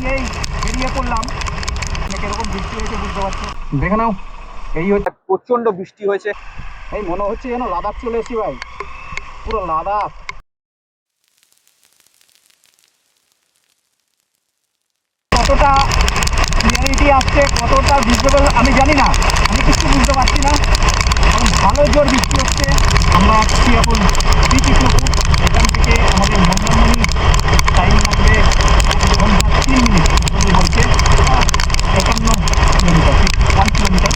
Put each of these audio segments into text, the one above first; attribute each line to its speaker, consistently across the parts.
Speaker 1: বেরিয়েই বেরিয়ে পড়লাম। কিরকম বৃষ্টি হয়েছে বুঝতে পারছো, দেখে নাও। এই হচ্ছে প্রচন্ড বৃষ্টি হয়েছে, এই মনে হচ্ছে যেন লাদাখ চলে এসেছি ভাই, পুরো লাদাখ। কতটা ক্লিয়ারিটি আসছে, কতটা ভিজিবল আমি জানি না, আমি কিছু বুঝতে পারছি না। ভালো জোর বৃষ্টি হচ্ছে। আমরা আসছি এখন শ্রীকৃষ্ণপুর, এখান থেকে আমাদের মন্দারমণি টাইম লাগবে 1 ঘন্টা 3 মিনিট বলছে, 51 কিলোমিটার, 1 কিলোমিটার।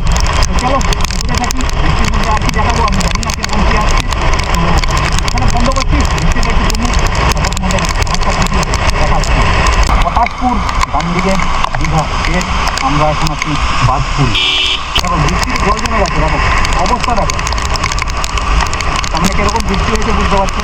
Speaker 1: তো চলো ঘুরে থাকি, বৃষ্টির মধ্যে আর কি দেখাবো আমি জানি না কিরকম কী আসছে। তো এখানে বন্ধ করছি, বৃষ্টিটা একটু কমুক, তারপর তোমাদের সমস্ত কিছু দেখাচ্ছি। পটাশপুর ডান দিকে, দীঘা পেট, আমরা এখন আছি বাজপুর। দেখো বৃষ্টির জল জমে গেছে, দেখো অবস্থা দেখো সামনে কিরকম বৃষ্টি হয়েছে বুঝতে পারছো।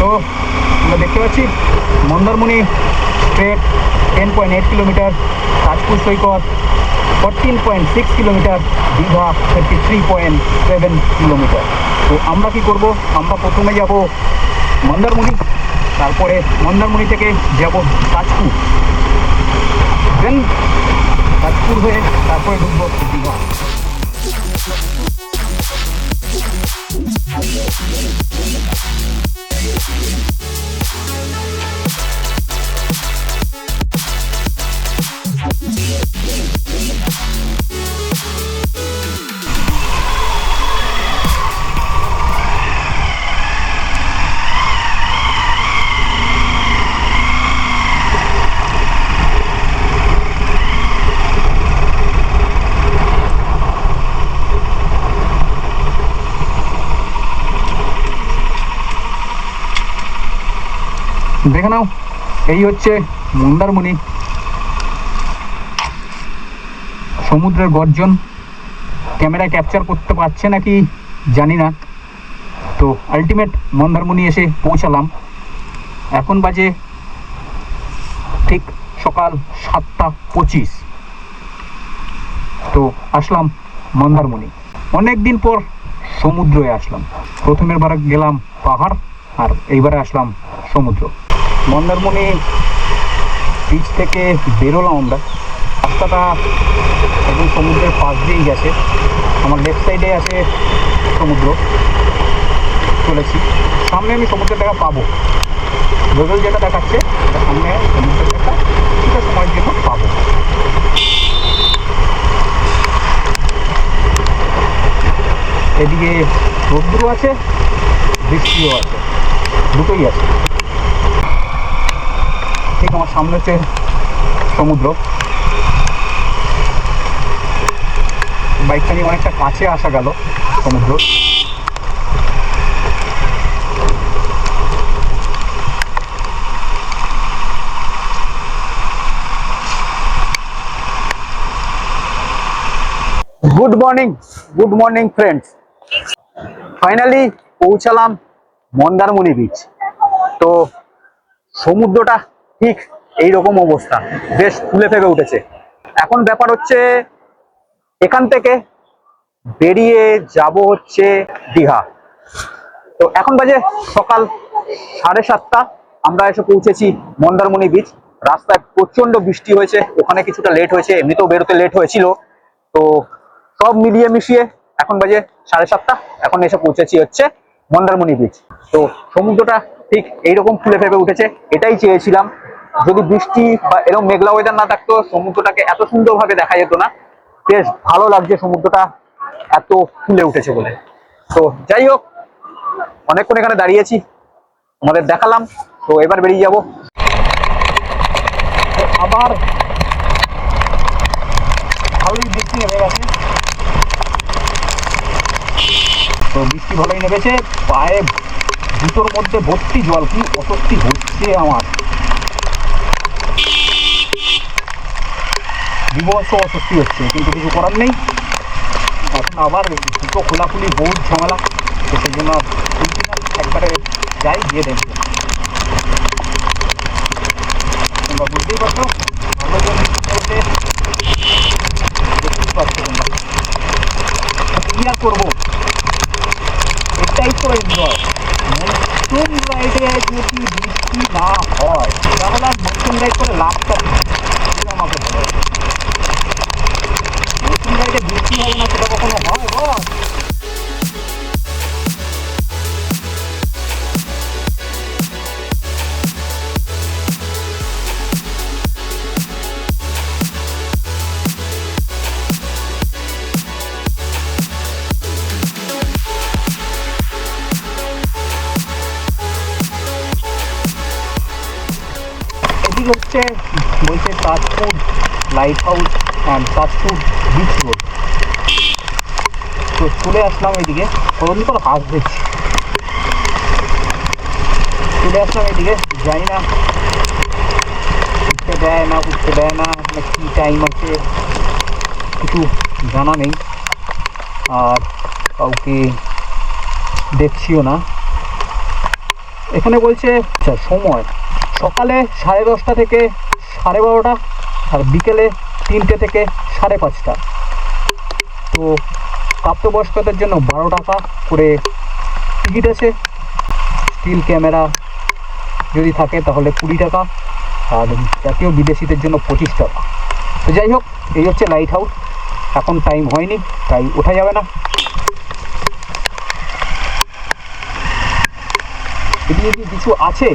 Speaker 1: তো আমরা দেখতে পাচ্ছি মন্দারমণি স্ট্রেট 10.8 কিলোমিটার, তাজপুর সৈকত 14.6 কিলোমিটার, দীঘা 33.7 কিলোমিটার। তো আমরা কি করব, আমরা প্রথমে যাব মন্দারমণি, তারপরে মন্দারমণি থেকে যাব তাজপুর, দেন তাজপুর হয়ে তারপরে ঢুকবো দীঘা। দেখে নাও, এই হচ্ছে মন্দারমণি, সমুদ্রের গর্জন ক্যামেরায় ক্যাপচার করতে পারছে নাকি জানি না। তো আলটিমেট মন্দারমণি এসে পৌঁছালাম, এখন বাজে ঠিক সকাল 7:25। তো আসলাম মন্দারমণি, অনেক দিন পর সমুদ্রে আসলাম। প্রথমের বার গেলাম পাহাড়, আর এইবারে আসলাম সমুদ্র। মন্দারমণি বিচ থেকে বেরোলাম আমরা, রাস্তাটা একদম সমুদ্রের পাশ দিয়েই গেছে। আমার লেফট সাইডে আছে সমুদ্র, চলেছি সামনে, আমি সমুদ্রের দেখা পাবো। গুগল যেটা দেখাচ্ছে সেটা সামনে সমুদ্রের দেখা কিছুটা সময়ের জন্য পাবো। এদিকে রোদ্দুরও আছে, বৃষ্টিও আছে, দুটোই আছে। ঠিক আমার সামনে হচ্ছে সমুদ্র। বাইকটা নিয়ে অনেকটা কাছে আসা গেল সমুদ্র। গুড মর্নিং ফ্রেন্ডস, ফাইনালি পৌঁছালাম মন্দারমণি বিচ। তো সমুদ্রটা ঠিক এইরকম অবস্থা, বেশ ফুলে ফেপে উঠেছে। এখন ব্যাপার হচ্ছে এখান থেকে বেরিয়ে যাব হচ্ছে দীঘা। তো এখন বাজে সকাল 7:30, আমরা এসে পৌঁছেছি মন্দারমণি বিচ। রাস্তায় প্রচন্ড বৃষ্টি হয়েছে, ওখানে কিছুটা লেট হয়েছে, এমনিতেও বেরোতে লেট হয়েছিল। তো সব মিলিয়ে মিশিয়ে এখন বাজে 7:30, এখন এসে পৌঁছেছি হচ্ছে মন্দারমণি বিচ। তো সমুদ্রটা ঠিক এইরকম ফুলে ফেপে উঠেছে, এটাই চেয়েছিলাম। যদি বৃষ্টি বা এরকম মেঘলা ওয়েদার না থাকতো, সমুদ্রটাকে এত সুন্দরভাবে দেখা যেত না। বেশ ভালো লাগছে সমুদ্রটা এত ফুলে উঠেছে বলে। তো যাই হোক, অনেকক্ষণ এখানে দাঁড়িয়েছি, আমাদের দেখালাম। তো এবার বেরিয়ে যাব। আবার ভালোই বৃষ্টি নেমে গেছে, তো বৃষ্টি ভালোই নেমেছে, পায়ে জুতোর মধ্যে ভর্তি জল, কি অস্বস্তি হচ্ছে আমার, বিভৎস অস্বস্তি হচ্ছে, কিন্তু কিছু করার নেই। এখন আবার জুতো খোলাখুলি বহুত ঝামেলা, তো সেই জন্য খুলছি না, একবারে যাই গিয়ে দেখবো। তোমরা বুঝতেই পারছো ভালো করে দেখতেই পারছো তোমরা, কি আর করবো, এটাই তো এনজয়। মনসুন রাইডে যদি বৃষ্টি না হয় তাহলে আর মনসুন রাইড করে লাভটা আমাকে বলো। মনসুন রাইডে বৃষ্টি হবে না সেটা কখনো হয় বল? এদিকে হচ্ছে বলছে Tajpur light house and Tajpur beach road. তো চলে আসলাম এদিকে, কতদিন পর হাঁস দেখছি, চলে আসলাম এদিকে। জানি না উঠতে দেয় না উঠতে দেয় না, কী টাইম আছে কিছু জানা নেই, আর কাউকে দেখছিও না। এখানে বলছে আচ্ছা সময় সকালে 10:30 থেকে 12:30, আর বিকেলে 3টে থেকে 5:30। তো প্রাপ্তবয়স্কদের জন্য 12 টাকা করে টিকিট আছে, স্টিল ক্যামেরা যদি থাকে তাহলে 20 টাকা, আর জাতীয় বিদেশিদের জন্য 25 টাকা। তো যাই হোক, এই হচ্ছে লাইট হাউস। এখন টাইম হয়নি তাই ওঠা যাবে না। এদিকে কি কিছু আছে?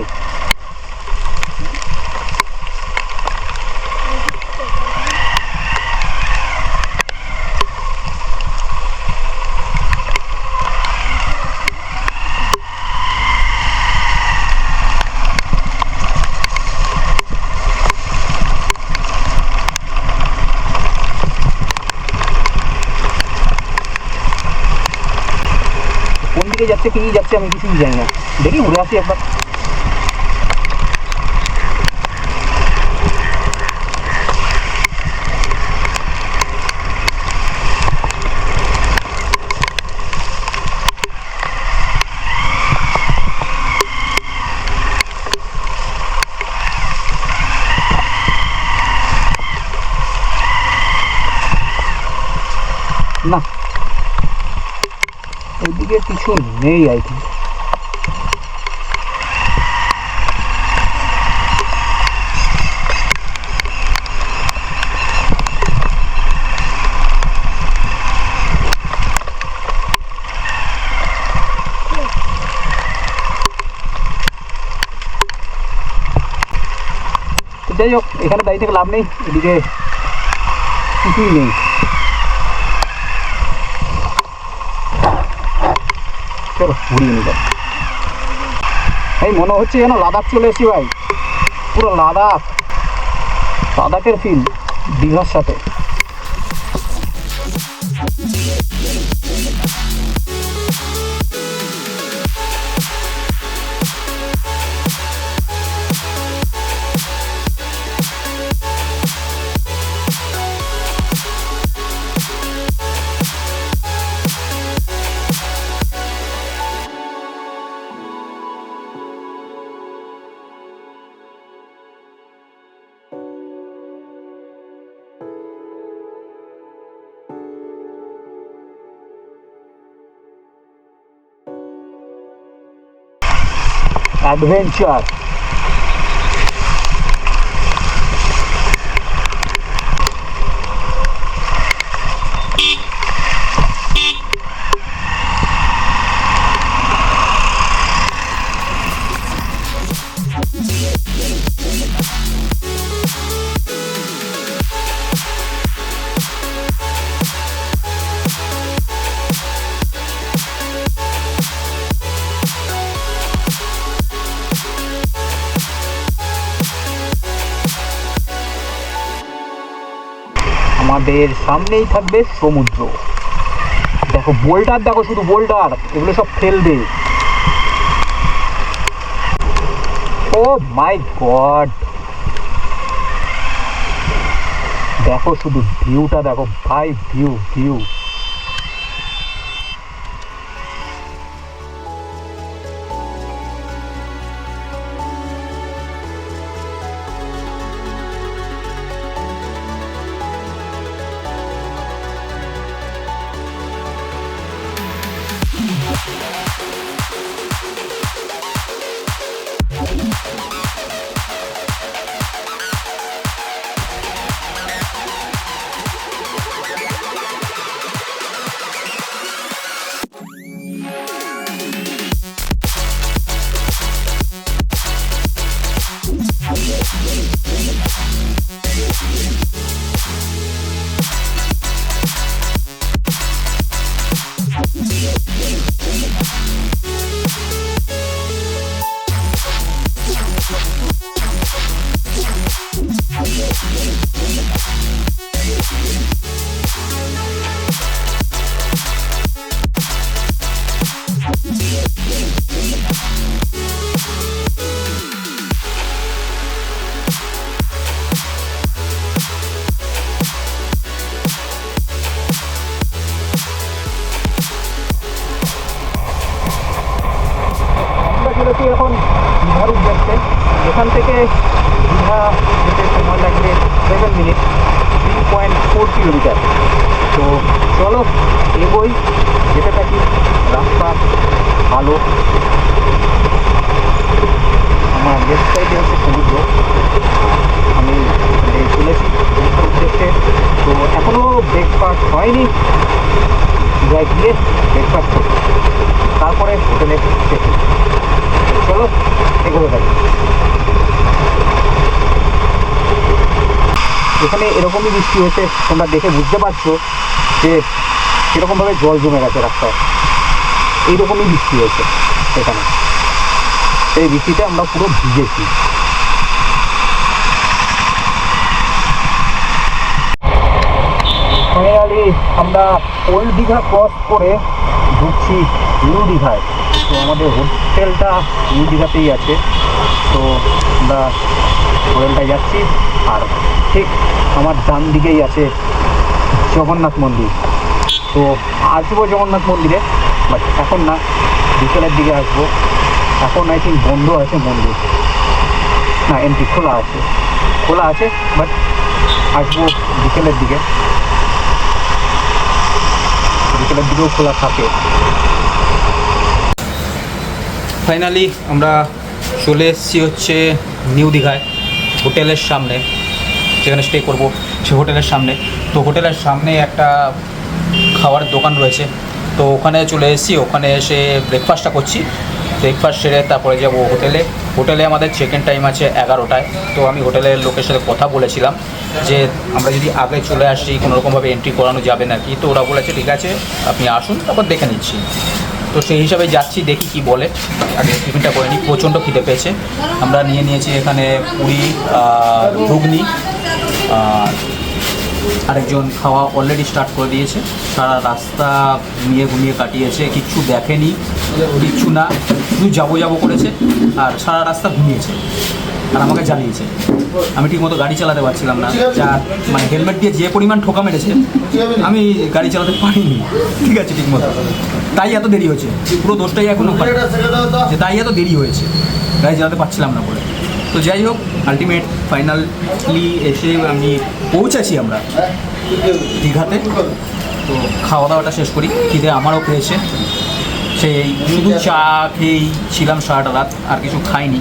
Speaker 1: কোন দিকে যাচ্ছে কি যাচ্ছে আমি কিছুই জানি না, দেখি ঘুরে আসি একবার। না, এদিকে কিছু নেই আই থিঙ্ক। যাই হোক, এখানে দাঁড়িয়ে থেকে লাভ নেই, এদিকে কিছুই নেই। চলো ঘুরিয়ে নিলাম। এই মনে হচ্ছে যেন লাদাখ চলে এসেছি ভাই, পুরো লাদাখের ফিল দীঘার সাথে। অ্যাডভেঞ্চার। আমাদের সামনেই থাকবে সমুদ্র। দেখো বোল্ডার, দেখো শুধু বোল্ডার, এগুলো সব ফেলবে। মাই গড, দেখো শুধু ভিউটা দেখো ভাই, ভিউ ভিউ। এখন দীঘার উদ্দেশ্যে, এখান থেকে দীঘা যেতে সময় লাগবে 7 মিনিট, 3.4 কিলোমিটার। তো চলো এগোই, যেতে থাকি, রাস্তা ভালো। আমার লেফট সাইডে হচ্ছে সমুদ্র, আমি চলেছি দীঘার উদ্দেশ্যে। তো এখনও ব্রেকফাস্ট হয়নি, দীঘায় গিয়ে ব্রেকফাস্ট করবো, তারপরে হোটেলে চেক। চলো এগোতে থাকি। এখানে এরকমই বৃষ্টি হয়েছে, তোমরা দেখে বুঝতে পারছো যে কীরকমভাবে জল জমে গেছে রাস্তায়। এইরকমই বৃষ্টি হয়েছে এখানে, এই বৃষ্টিতে আমরা পুরো ভিজেছি। ফাইনালি আমরা ওল্ড দীঘা ক্রস করে ঢুকছি নিউ দীঘায়। তো আমাদের হোটেলটা নিউ দীঘাতেই আছে, তো আমরা হোটেলটায় যাচ্ছি। আর ঠিক আমার ডান দিকেই আছে জগন্নাথ মন্দির। তো আসবো জগন্নাথ মন্দিরে, বাট এখন না, বিকেলের দিকে আসবো। এখন আই থিঙ্ক বন্ধ আছে মন্দির, না এমনি খোলা আছে, খোলা আছে, বাট আসবো বিকেলের দিকে, বিকেলের দিকেও খোলা থাকে। ফাইনালি আমরা চলে এসেছি হচ্ছে নিউ দীঘায়, হোটেলের সামনে, যেখানে স্টে করব সে হোটেলের সামনে। তো হোটেলের সামনে একটা খাবারের দোকান রয়েছে, তো ওখানে চলে এসেছি। ওখানে এসে ব্রেকফাস্টটা করছি, ব্রেকফাস্ট সেরে তারপরে যাব হোটেলে। হোটেলে আমাদের চেক ইন টাইম আছে 11টায়। তো আমি হোটেলের লোকের সাথে কথা বলেছিলাম যে আমরা যদি আগে চলে আসি কোনোরকমভাবে এন্ট্রি করানো যাবে নাকি। তো ওরা বলেছে ঠিক আছে আপনি আসুন, তারপর দেখে নিচ্ছি। তো সেই হিসাবে যাচ্ছি, দেখি কি বলে। আগে টিফিনটা করে নিই, প্রচণ্ড খিদে পেয়েছে। আমরা নিয়ে নিয়েছি এখানে পুরি, ঘুগনি, আরেকজন খাওয়া অলরেডি স্টার্ট করে দিয়েছে। সারা রাস্তা ঘুমিয়ে ঘুমিয়ে কাটিয়েছে, কিচ্ছু দেখেনি, কিচ্ছু না, শুধু যাবো যাবো করেছে আর সারা রাস্তা ঘুমিয়েছে আর আমাকে জ্বালিয়েছে। আমি ঠিকমতো গাড়ি চালাতে পারছিলাম না, যা মানে হেলমেট দিয়ে যে পরিমাণ ঠোকা মেরেছে আমি গাড়ি চালাতে পারিনি, ঠিক আছে ঠিকমতো। তাই এত দেরি হয়েছে, পুরো দোষটাই এখনও যে তাই এত দেরি হয়েছে, গাড়ি চালাতে পারছিলাম না বলে। তো যাই হোক, আলটিমেট ফাইনালি এসে আমি পৌঁছেছি আমরা দীঘাতে। তো খাওয়া দাওয়াটা শেষ করি, খিদে আমারও পেয়েছে। সেই শুধু চা খেয়েই ছিলাম সারাটা রাত, আর কিছু খাইনি।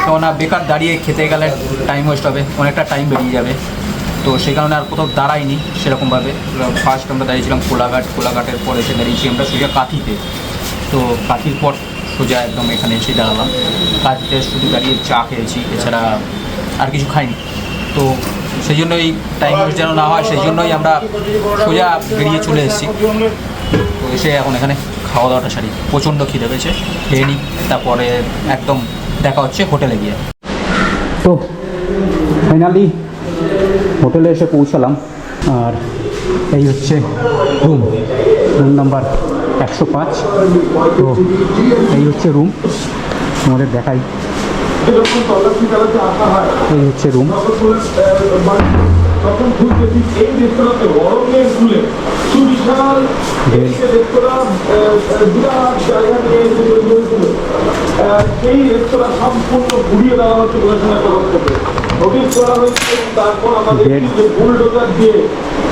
Speaker 1: কেননা বেকার দাঁড়িয়ে খেতে গেলে টাইম ওয়েস্ট হবে, অনেকটা টাইম বেরিয়ে যাবে। তো সেই কারণে আর কোথাও দাঁড়াইনি সেরকমভাবে। ফার্স্ট আমরা দাঁড়িয়েছিলাম কোলাঘাট, কোলাঘাটের পর এসে দাঁড়িয়েছি আমরা সোজা কাঁথিতে। তো কাঁথির পর সোজা একদম এখানে এসে দাঁড়ালাম। কাঁথিতে শুধু দাঁড়িয়ে চা খেয়েছি, এছাড়া আর কিছু খাইনি। তো সেই জন্যই টাইম ওয়েস্ট যেন না হয়, সেই জন্যই আমরা সোজা বেরিয়ে চলে এসেছি। তো এসে এখন এখানে খাওয়া দাওয়াটা সারি, প্রচণ্ড খিদে পেয়েছে, খেয়ে নিই, তারপরে একদম দেখা হচ্ছে হোটেলে গিয়ে। তো ফাইনালি হোটেলে এসে পৌঁছালাম, আর এই হচ্ছে রুম নাম্বার 105। তো এই হচ্ছে রুম, তোমাদের দেখাই।
Speaker 2: যখন তল্লাশি চালাতে আসা হয়
Speaker 1: এই হচ্ছে রুম।
Speaker 2: তখন খুঁজতে ঠিক এই রেস্তোরাঁতে গরমের খুলে সুবিশাল রেস্তোরাঁ বিরাট জায়গা নিয়ে এসে তৈরি হয়েছিল। সেই রেস্তোরাঁ সম্পূর্ণ ঘুরিয়ে দেওয়া হচ্ছে প্রশাসনের তরফ থেকে, নোটিশ করা হয়েছে এবং তারপর আমাদের যে বুলডোজার দিয়ে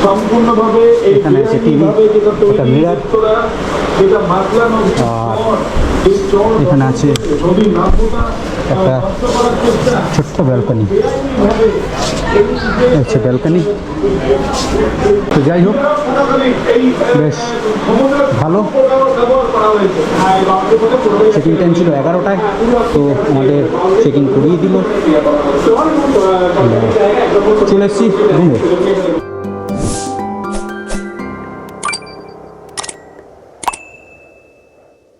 Speaker 2: সম্পূর্ণভাবে এই
Speaker 1: এখানে আছে টিভি,
Speaker 2: যেটা
Speaker 1: একটা
Speaker 2: তৈরি
Speaker 1: মিরর,
Speaker 2: রেস্তোরাঁ সেটা মাতলা নদীর চর, এই চর
Speaker 1: এখানে আছে
Speaker 2: নদীর নাব্যতা
Speaker 1: একটা
Speaker 2: নষ্ট করার চেষ্টা,
Speaker 1: ছোট্ট ব্যালকনি।
Speaker 2: বেআইনিভাবে এই যে
Speaker 1: হচ্ছে ব্যালকনি। তো যাই হোক, বেশ ভালো। চেকিং টাইম ছিল 11টায়, তো আমাদের চেকিং করিয়ে দিল, চলে এসেছি রুমে।